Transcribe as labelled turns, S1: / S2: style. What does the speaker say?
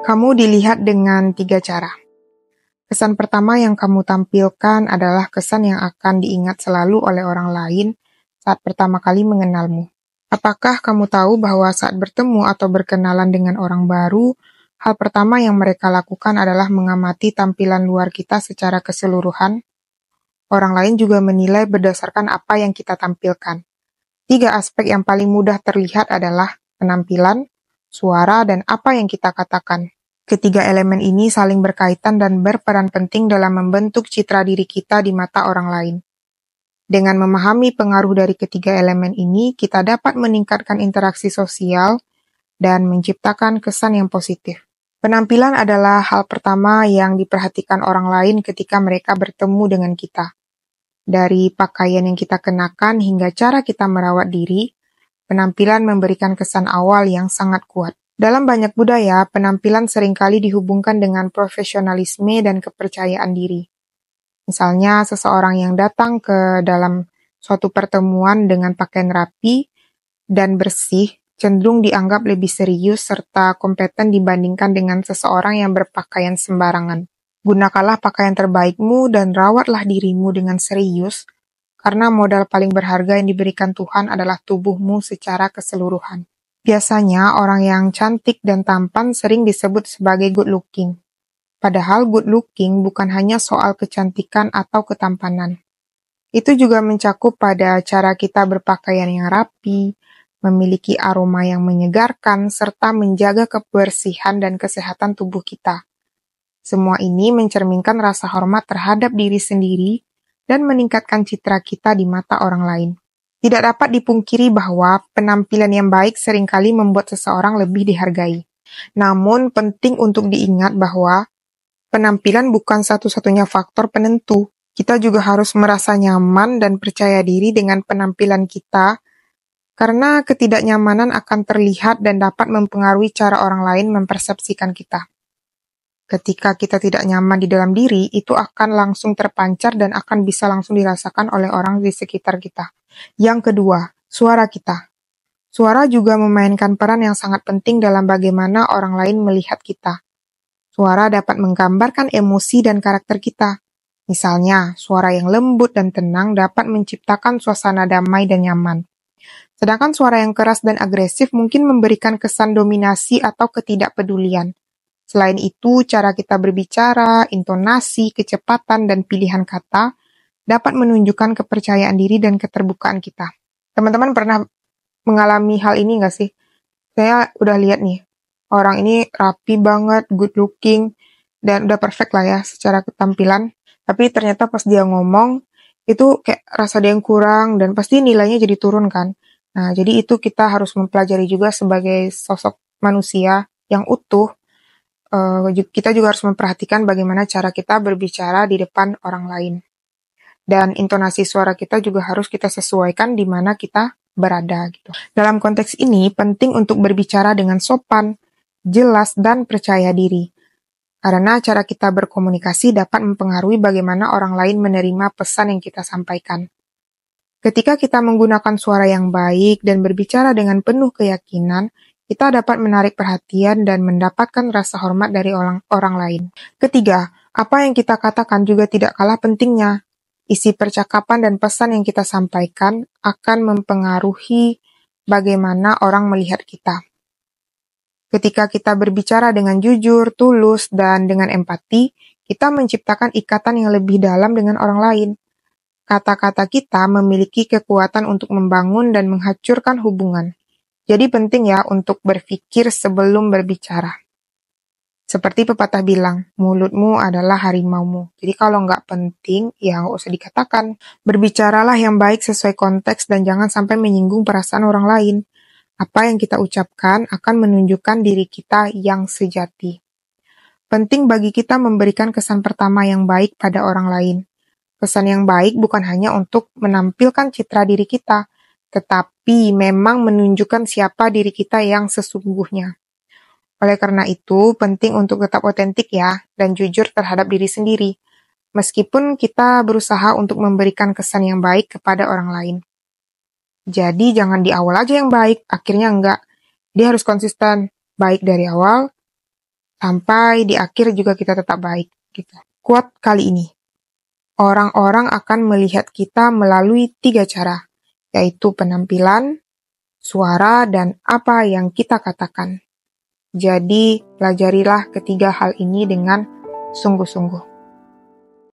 S1: Kamu dilihat dengan 3 cara. Kesan pertama yang kamu tampilkan adalah kesan yang akan diingat selalu oleh orang lain saat pertama kali mengenalmu. Apakah kamu tahu bahwa saat bertemu atau berkenalan dengan orang baru, hal pertama yang mereka lakukan adalah mengamati tampilan luar kita secara keseluruhan? Orang lain juga menilai berdasarkan apa yang kita tampilkan. 3 aspek yang paling mudah terlihat adalah penampilan, suara, dan apa yang kita katakan. Ketiga elemen ini saling berkaitan dan berperan penting dalam membentuk citra diri kita di mata orang lain. Dengan memahami pengaruh dari ketiga elemen ini, kita dapat meningkatkan interaksi sosial dan menciptakan kesan yang positif. Penampilan adalah hal pertama yang diperhatikan orang lain ketika mereka bertemu dengan kita. Dari pakaian yang kita kenakan hingga cara kita merawat diri, penampilan memberikan kesan awal yang sangat kuat. Dalam banyak budaya, penampilan seringkali dihubungkan dengan profesionalisme dan kepercayaan diri. Misalnya, seseorang yang datang ke dalam suatu pertemuan dengan pakaian rapi dan bersih cenderung dianggap lebih serius serta kompeten dibandingkan dengan seseorang yang berpakaian sembarangan. Gunakanlah pakaian terbaikmu dan rawatlah dirimu dengan serius, karena modal paling berharga yang diberikan Tuhan adalah tubuhmu secara keseluruhan. Biasanya, orang yang cantik dan tampan sering disebut sebagai good looking. Padahal good looking bukan hanya soal kecantikan atau ketampanan. Itu juga mencakup pada cara kita berpakaian yang rapi, memiliki aroma yang menyegarkan, serta menjaga kebersihan dan kesehatan tubuh kita. Semua ini mencerminkan rasa hormat terhadap diri sendiri dan meningkatkan citra kita di mata orang lain. Tidak dapat dipungkiri bahwa penampilan yang baik seringkali membuat seseorang lebih dihargai. Namun, penting untuk diingat bahwa penampilan bukan satu-satunya faktor penentu. Kita juga harus merasa nyaman dan percaya diri dengan penampilan kita, karena ketidaknyamanan akan terlihat dan dapat mempengaruhi cara orang lain mempersepsikan kita. Ketika kita tidak nyaman di dalam diri, itu akan langsung terpancar dan akan bisa langsung dirasakan oleh orang di sekitar kita. Yang kedua, suara kita. Suara juga memainkan peran yang sangat penting dalam bagaimana orang lain melihat kita. Suara dapat menggambarkan emosi dan karakter kita. Misalnya, suara yang lembut dan tenang dapat menciptakan suasana damai dan nyaman. Sedangkan suara yang keras dan agresif mungkin memberikan kesan dominasi atau ketidakpedulian. Selain itu, cara kita berbicara, intonasi, kecepatan, dan pilihan kata dapat menunjukkan kepercayaan diri dan keterbukaan kita. Teman-teman pernah mengalami hal ini nggak sih? Saya udah lihat nih, orang ini rapi banget, good looking, dan udah perfect lah ya secara ketampilan. Tapi ternyata pas dia ngomong, itu kayak rasa dia yang kurang, dan pasti nilainya jadi turun kan. Nah, jadi itu kita harus mempelajari juga sebagai sosok manusia yang utuh. Kita juga harus memperhatikan bagaimana cara kita berbicara di depan orang lain. Dan intonasi suara kita juga harus kita sesuaikan di mana kita berada gitu. Dalam konteks ini, penting untuk berbicara dengan sopan, jelas, dan percaya diri. Karena cara kita berkomunikasi dapat mempengaruhi bagaimana orang lain menerima pesan yang kita sampaikan. Ketika kita menggunakan suara yang baik dan berbicara dengan penuh keyakinan, kita dapat menarik perhatian dan mendapatkan rasa hormat dari orang lain. Ketiga, apa yang kita katakan juga tidak kalah pentingnya. Isi percakapan dan pesan yang kita sampaikan akan mempengaruhi bagaimana orang melihat kita. Ketika kita berbicara dengan jujur, tulus, dan dengan empati, kita menciptakan ikatan yang lebih dalam dengan orang lain. Kata-kata kita memiliki kekuatan untuk membangun dan menghancurkan hubungan. Jadi penting ya untuk berpikir sebelum berbicara. Seperti pepatah bilang, mulutmu adalah harimaumu. Jadi kalau nggak penting, ya nggak usah dikatakan. Berbicaralah yang baik sesuai konteks dan jangan sampai menyinggung perasaan orang lain. Apa yang kita ucapkan akan menunjukkan diri kita yang sejati. Penting bagi kita memberikan kesan pertama yang baik pada orang lain. Kesan yang baik bukan hanya untuk menampilkan citra diri kita, tetapi memang menunjukkan siapa diri kita yang sesungguhnya. Oleh karena itu, penting untuk tetap otentik ya, dan jujur terhadap diri sendiri, meskipun kita berusaha untuk memberikan kesan yang baik kepada orang lain. Jadi jangan di awal aja yang baik, akhirnya enggak. Dia harus konsisten, baik dari awal, Sampai di akhir juga kita tetap baik. Gitu. Quote kali ini. Orang-orang akan melihat kita melalui 3 cara, yaitu penampilan, suara, dan apa yang kita katakan. Jadi, pelajarilah ketiga hal ini dengan sungguh-sungguh.